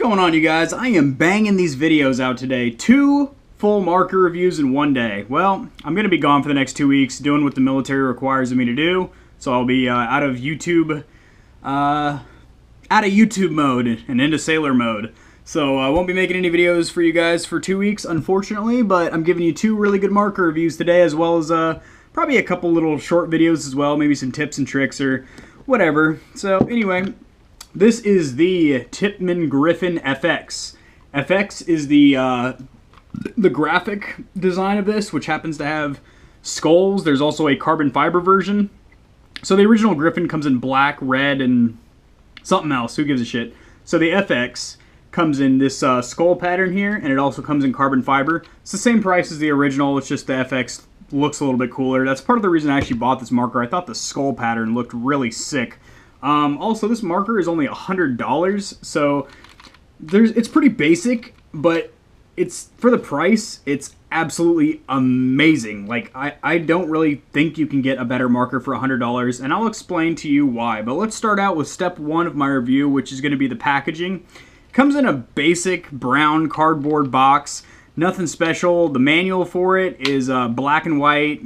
going on, you guys? I am banging these videos out today. 2 full marker reviews in one day. Well, I'm going to be gone for the next 2 weeks doing what the military requires of me to do. So I'll be out of YouTube mode and into sailor mode. So I won't be making any videos for you guys for 2 weeks, unfortunately, but I'm giving you 2 really good marker reviews today, as well as probably a couple little short videos as well, maybe some tips and tricks or whatever. So anyway, this is the Tippmann Gryphon FX. FX is the graphic design of this, which happens to have skulls. There's also a carbon fiber version. So the original Gryphon comes in black, red, and something else. Who gives a shit? So the FX comes in this skull pattern here, and it also comes in carbon fiber. It's the same price as the original. It's just the FX looks a little bit cooler. That's part of the reason I actually bought this marker. I thought the skull pattern looked really sick. Also, this marker is only $100, so it's pretty basic, but it's for the price, it's absolutely amazing. Like, I don't really think you can get a better marker for $100, and I'll explain to you why. But let's start out with step 1 of my review, which is going to be the packaging. It comes in a basic brown cardboard box, nothing special. The manual for it is black and white,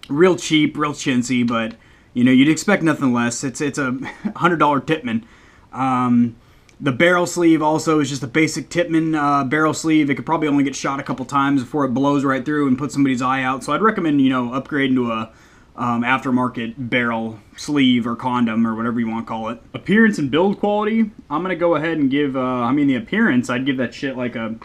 real cheap, real chintzy, but you know, you'd expect nothing less. It's a $100 Tippmann. The barrel sleeve also is just a basic Tippmann barrel sleeve. It could probably only get shot a couple times before it blows right through and puts somebody's eye out. So I'd recommend, you know, upgrading to a aftermarket barrel sleeve or condom or whatever you want to call it. Appearance and build quality, I'm going to go ahead and give, the appearance, I'd give that shit like a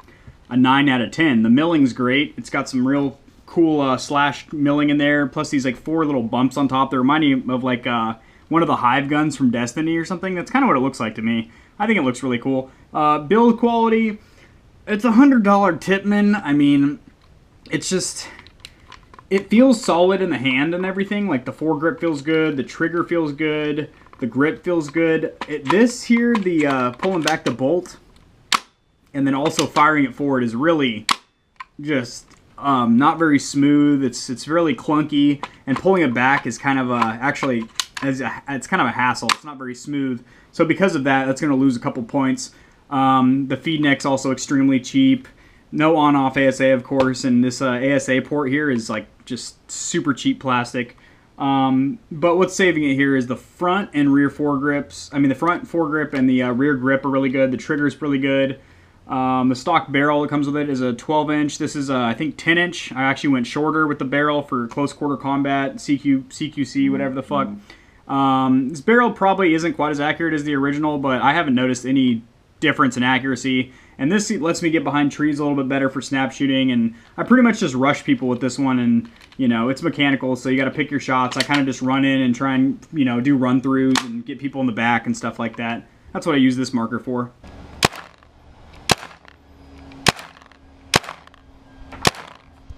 9 out of 10. The milling's great. It's got some real cool slash milling in there, plus these like 4 little bumps on top. They remind me of like one of the hive guns from Destiny or something. That's kind of what it looks like to me. I think it looks really cool. Build quality, it's a $100 Tippmann. I mean, it's just, it feels solid in the hand and everything. Like the foregrip feels good, the trigger feels good, the grip feels good. This here, the pulling back the bolt and then also firing it forward is really just not very smooth. It's really clunky, and pulling it back is kind of it's kind of a hassle. It's not very smooth. So because of that, that's going to lose a couple points. The feed neck's also extremely cheap. No on-off ASA, of course, and this ASA port here is like just super cheap plastic. But what's saving it here is the front and rear foregrips. I mean, the front foregrip and the rear grip are really good. The trigger's really good. The stock barrel that comes with it is a 12-inch. This is, I think, 10-inch. I actually went shorter with the barrel for close quarter combat, CQC, whatever the fuck. This barrel probably isn't quite as accurate as the original, but I haven't noticed any difference in accuracy. And this lets me get behind trees a little bit better for snap shooting, and I pretty much just rush people with this one, and, you know, it's mechanical, so you got to pick your shots. I kind of just run in and try and, you know, do run-throughs and get people in the back and stuff like that. That's what I use this marker for.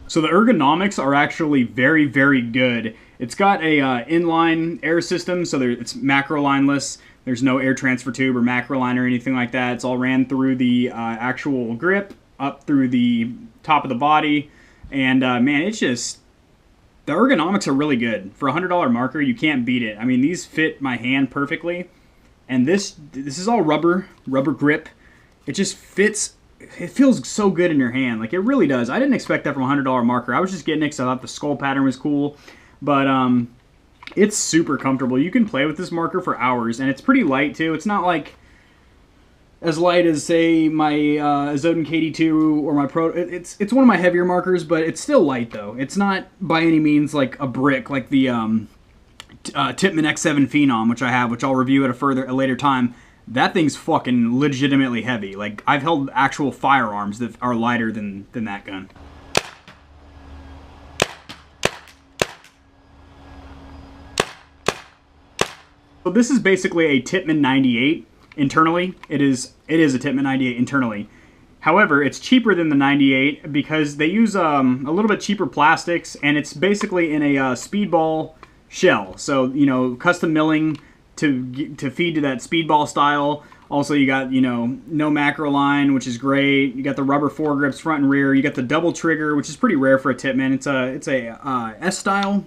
So the ergonomics are actually very, very good. It's got a inline air system, so it's macro lineless. There's no air transfer tube or macro line or anything like that. It's all ran through the actual grip, up through the top of the body. And man, it's just, the ergonomics are really good. For a $100 marker, you can't beat it. I mean, these fit my hand perfectly. And this is all rubber grip. It just fits. It feels so good in your hand. Like, it really does. I didn't expect that from a $100 marker. I was just getting it because I thought the skull pattern was cool. But it's super comfortable. You can play with this marker for hours, and it's pretty light too. It's not like as light as, say, my Zodin KD2 or my Pro. It's one of my heavier markers, but it's still light though. It's not by any means like a brick like the Tippmann X7 Phenom, which I have, which I'll review at a later time. That thing's fucking legitimately heavy. Like, I've held actual firearms that are lighter than that gun. So this is basically a Tippmann 98 internally. It is a Tippmann 98 internally. However, it's cheaper than the 98 because they use a little bit cheaper plastics, and it's basically in a speedball shell. So, you know, custom milling to feed to that speedball style. Also, you got, you know, no macro line, which is great. You got the rubber foregrips front and rear. You got the double trigger, which is pretty rare for a Tippmann. It's a S style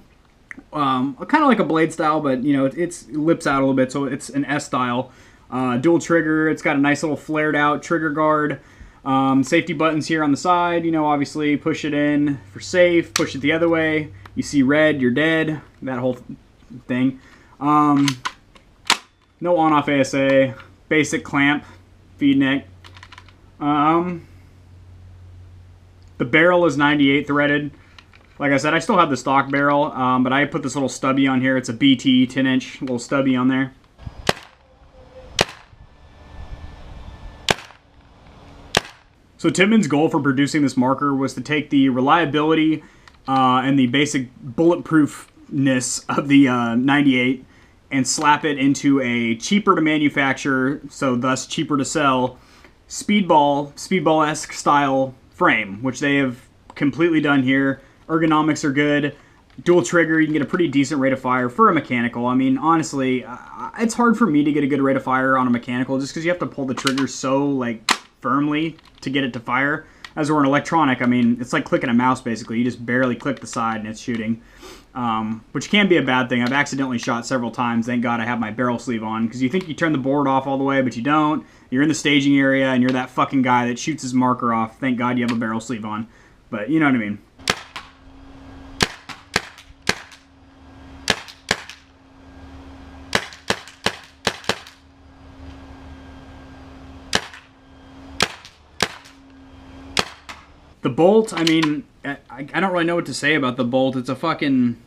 kind of like a blade style, but you know, it lips out a little bit, so it's an S style. Dual trigger. It's got a nice little flared out trigger guard. Safety buttons here on the side. You know, obviously push it in for safe. Push it the other way. You see red, you're dead. That whole thing. No on-off ASA. Basic clamp. Feed neck. The barrel is 98 threaded. Like I said, I still have the stock barrel, but I put this little stubby on here. It's a BT 10-inch little stubby on there. So Tippmann's goal for producing this marker was to take the reliability and the basic bulletproofness of the 98 and slap it into a cheaper to manufacture, so thus cheaper to sell, speedball-esque style frame, which they have completely done here. Ergonomics are good. Dual trigger, you can get a pretty decent rate of fire for a mechanical. I mean, honestly, it's hard for me to get a good rate of fire on a mechanical just because you have to pull the trigger so, like, firmly to get it to fire. As we're an electronic, I mean, it's like clicking a mouse, basically. You just barely click the side and it's shooting, which can be a bad thing. I've accidentally shot several times. Thank God I have my barrel sleeve on, because you think you turn the board off all the way, but you don't. You're in the staging area, and you're that fucking guy that shoots his marker off. Thank God you have a barrel sleeve on. But you know what I mean. The bolt, I mean, I don't really know what to say about the bolt. It's a fucking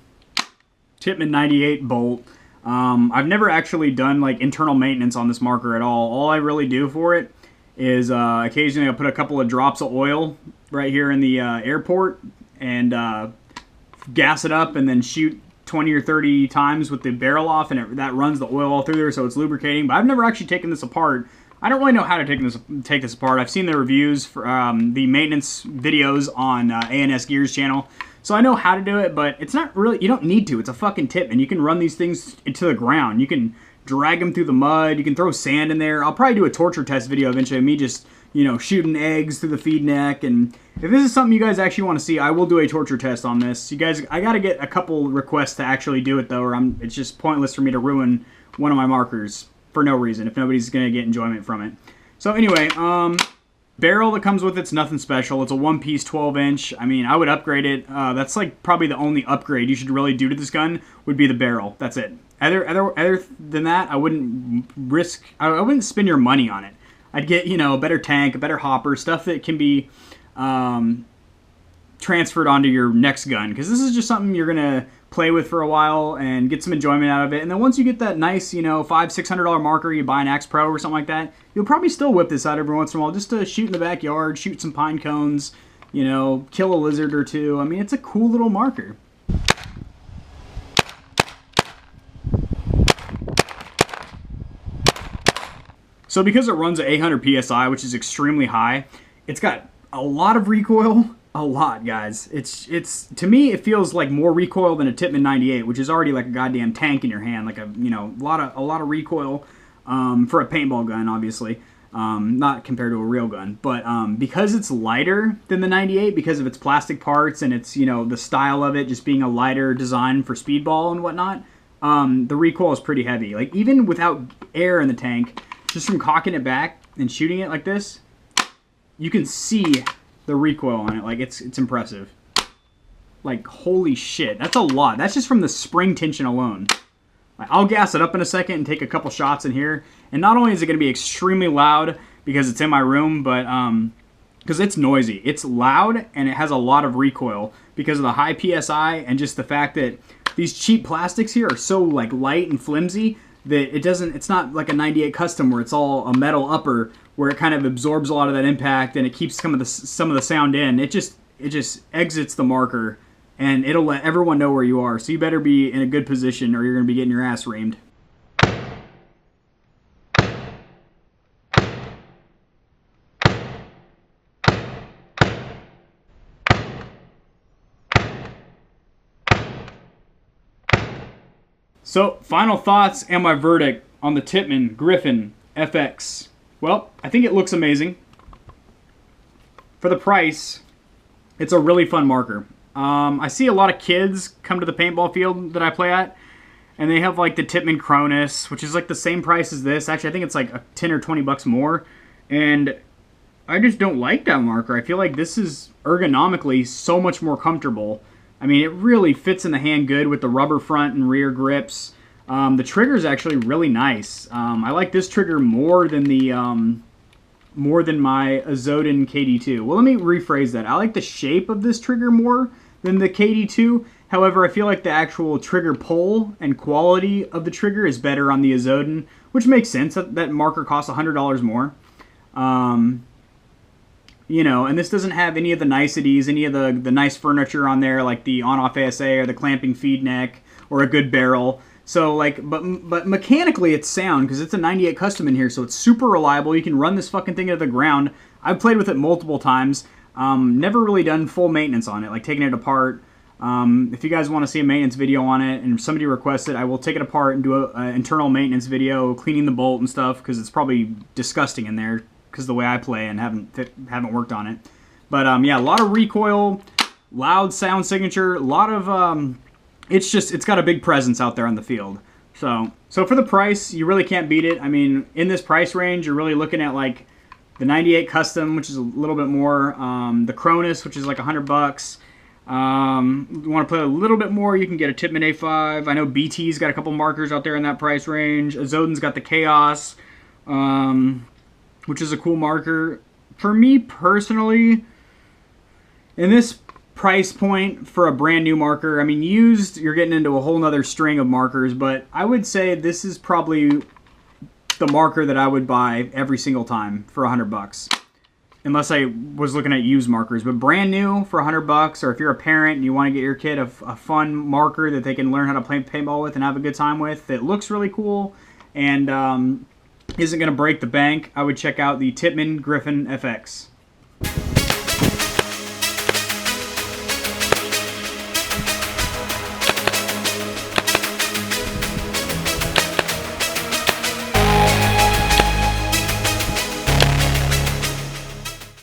Tippmann 98 bolt. I've never actually done like internal maintenance on this marker at all. All I really do for it is occasionally I'll put a couple of drops of oil right here in the airport and gas it up and then shoot 20 or 30 times with the barrel off, and that runs the oil all through there, so it's lubricating. But I've never actually taken this apart. I don't really know how to take this apart. I've seen the reviews for the maintenance videos on A&S Gear's channel, so I know how to do it, but it's not really, you don't need to. It's a fucking Tippmann. You can run these things into the ground. You can drag them through the mud. You can throw sand in there. I'll probably do a torture test video eventually of me just, you know, shooting eggs through the feed neck. And if this is something you guys actually want to see, I will do a torture test on this. You guys, I got to get a couple requests to actually do it, though, or it's just pointless for me to ruin one of my markers for no reason if nobody's going to get enjoyment from it. So anyway, barrel that comes with it's nothing special. It's a one-piece 12-inch. I mean, I would upgrade it. That's like probably the only upgrade you should really do to this gun would be the barrel. That's it. Other than that, I wouldn't risk. I wouldn't spend your money on it. I'd get, you know, a better tank, a better hopper, stuff that can be transferred onto your next gun, because this is just something you're gonna play with for a while and get some enjoyment out of it. And then once you get that nice, you know, $500-600 marker, you buy an Axe Pro or something like that, you'll probably still whip this out every once in a while just to shoot in the backyard, shoot some pine cones, you know, kill a lizard or two. I mean, it's a cool little marker. So because it runs at 800 PSI, which is extremely high, it's got a lot of recoil. A lot, guys. It's to me, it feels like more recoil than a Tippmann 98, which is already like a goddamn tank in your hand, like a, you know, a lot of recoil for a paintball gun, obviously, not compared to a real gun. But because it's lighter than the 98, because of its plastic parts and its, you know, the style of it just being a lighter design for speedball and whatnot, the recoil is pretty heavy. Like even without air in the tank, just from cocking it back and shooting it like this, you can see the recoil on it. Like it's impressive. Like holy shit, that's a lot. That's just from the spring tension alone. Like, I'll gas it up in a second and take a couple shots in here, and not only is it going to be extremely loud because it's in my room, but because it's noisy. It's loud and it has a lot of recoil because of the high PSI and just the fact that these cheap plastics here are so like light and flimsy that it's not like a 98 custom where it's all a metal upper where it kind of absorbs a lot of that impact and it keeps some of the sound in. It just exits the marker and it'll let everyone know where you are. So you better be in a good position or you're going to be getting your ass reamed. So, final thoughts and my verdict on the Tippmann Gryphon FX. Well, I think it looks amazing. For the price, it's a really fun marker. I see a lot of kids come to the paintball field that I play at, And they have like the Tippmann Cronus, which is like the same price as this. Actually, I think it's like 10 or 20 bucks more. And I just don't like that marker. I feel like this is ergonomically so much more comfortable. I mean, it really fits in the hand good with the rubber front and rear grips. The trigger is actually really nice. I like this trigger more than the my Azoden KD2. Well, let me rephrase that. I like the shape of this trigger more than the KD2. However, I feel like the actual trigger pull and quality of the trigger is better on the Azoden, which makes sense. That marker costs $100 more. You know, and this doesn't have any of the niceties, any of the nice furniture on there, like the on-off ASA or the clamping feed neck or a good barrel. So, like, but mechanically it's sound because it's a 98 custom in here, so it's super reliable. You can run this fucking thing into the ground. I've played with it multiple times. Never really done full maintenance on it, like taking it apart. If you guys want to see a maintenance video on it, and if somebody requests it, I will take it apart and do an internal maintenance video, cleaning the bolt and stuff, because it's probably disgusting in there, because the way I play and haven't worked on it. But yeah, a lot of recoil, loud sound signature, a lot of it's got a big presence out there on the field. So for the price, you really can't beat it. I mean, in this price range, you're really looking at like the 98 custom, which is a little bit more, the Cronus, which is like $100. You want to play a little bit more, you can get a Tippmann A5. I know BT's got a couple markers out there in that price range. Azoden's got the Chaos, which is a cool marker. For me personally, in this price point for a brand new marker, I mean, used, you're getting into a whole nother string of markers, but I would say this is probably the marker that I would buy every single time for $100. Unless I was looking at used markers. But brand new for $100, or if you're a parent and you want to get your kid a fun marker that they can learn how to play paintball with and have a good time with, that looks really cool and isn't going to break the bank, I would check out the Tippmann Gryphon FX.